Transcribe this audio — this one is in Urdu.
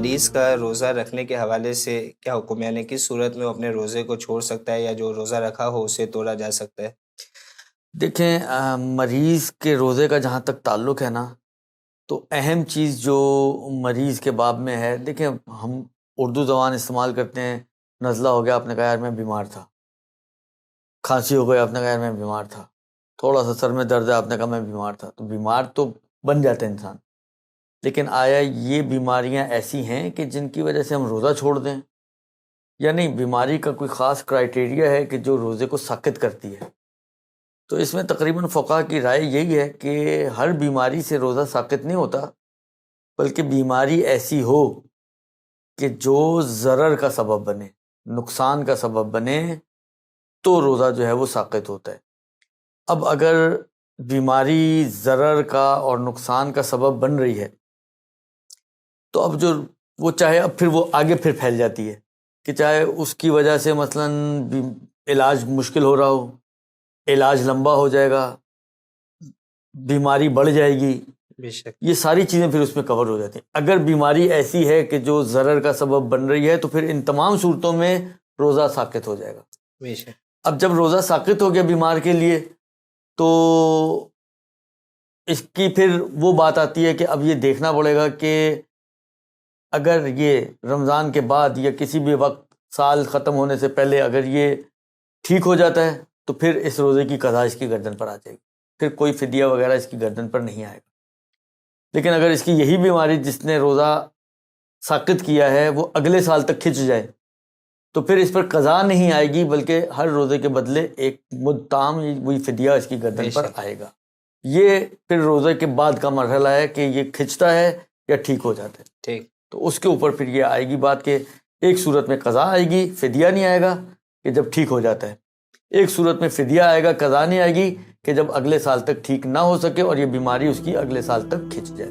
مریض کا روزہ رکھنے کے حوالے سے کیا حکم ہے؟ یعنی کس صورت میں وہ اپنے روزے کو چھوڑ سکتا ہے یا جو روزہ رکھا ہو اسے توڑا جا سکتا ہے؟ دیکھیں مریض کے روزے کا جہاں تک تعلق ہے نا، تو اہم چیز جو مریض کے باب میں ہے، دیکھیں ہم اردو زبان استعمال کرتے ہیں، نزلہ ہو گیا آپ نے کہا یار میں بیمار تھا، کھانسی ہو گیا آپ نے کہا یار میں بیمار تھا، تھوڑا سا سر میں درد ہے آپ نے کہا میں بیمار تھا، تو بیمار تو بن جاتا ہے انسان، لیکن آیا یہ بیماریاں ایسی ہیں کہ جن کی وجہ سے ہم روزہ چھوڑ دیں؟ یا نہیں، بیماری کا کوئی خاص کرائیٹیریا ہے کہ جو روزے کو ساقط کرتی ہے؟ تو اس میں تقریباً فقہا کی رائے یہی ہے کہ ہر بیماری سے روزہ ساقط نہیں ہوتا، بلکہ بیماری ایسی ہو کہ جو ضرر کا سبب بنے، نقصان کا سبب بنے، تو روزہ جو ہے وہ ساقط ہوتا ہے۔ اب اگر بیماری ضرر کا اور نقصان کا سبب بن رہی ہے تو اب جو وہ چاہے اب پھر وہ آگے پھر پھیل جاتی ہے کہ چاہے اس کی وجہ سے مثلاً علاج مشکل ہو رہا ہو، علاج لمبا ہو جائے گا، بیماری بڑھ جائے گی، بے شک یہ ساری چیزیں پھر اس میں کور ہو جاتی ہیں۔ اگر بیماری ایسی ہے کہ جو ضرر کا سبب بن رہی ہے تو پھر ان تمام صورتوں میں روزہ ساقط ہو جائے گا۔ بے شک اب جب روزہ ساقط ہو گیا بیمار کے لیے تو اس کی پھر وہ بات آتی ہے کہ اب یہ دیکھنا پڑے گا کہ اگر یہ رمضان کے بعد یا کسی بھی وقت سال ختم ہونے سے پہلے اگر یہ ٹھیک ہو جاتا ہے تو پھر اس روزے کی قضا اس کی گردن پر آ جائے گی، پھر کوئی فدیہ وغیرہ اس کی گردن پر نہیں آئے گا۔ لیکن اگر اس کی یہی بیماری جس نے روزہ ساقط کیا ہے وہ اگلے سال تک کھنچ جائے تو پھر اس پر قضا نہیں آئے گی، بلکہ ہر روزے کے بدلے ایک مدتام وہی فدیہ اس کی گردن پر آئے گا۔ یہ پھر روزے کے بعد کا مرحلہ ہے کہ یہ کھنچتا ہے یا ٹھیک ہو جاتا ہے، ٹھیک۔ تو اس کے اوپر پھر یہ آئے گی بات کہ ایک صورت میں قضا آئے گی، فدیہ نہیں آئے گا کہ جب ٹھیک ہو جاتا ہے، ایک صورت میں فدیہ آئے گا، قضا نہیں آئے گی کہ جب اگلے سال تک ٹھیک نہ ہو سکے اور یہ بیماری اس کی اگلے سال تک کھنچ جائے۔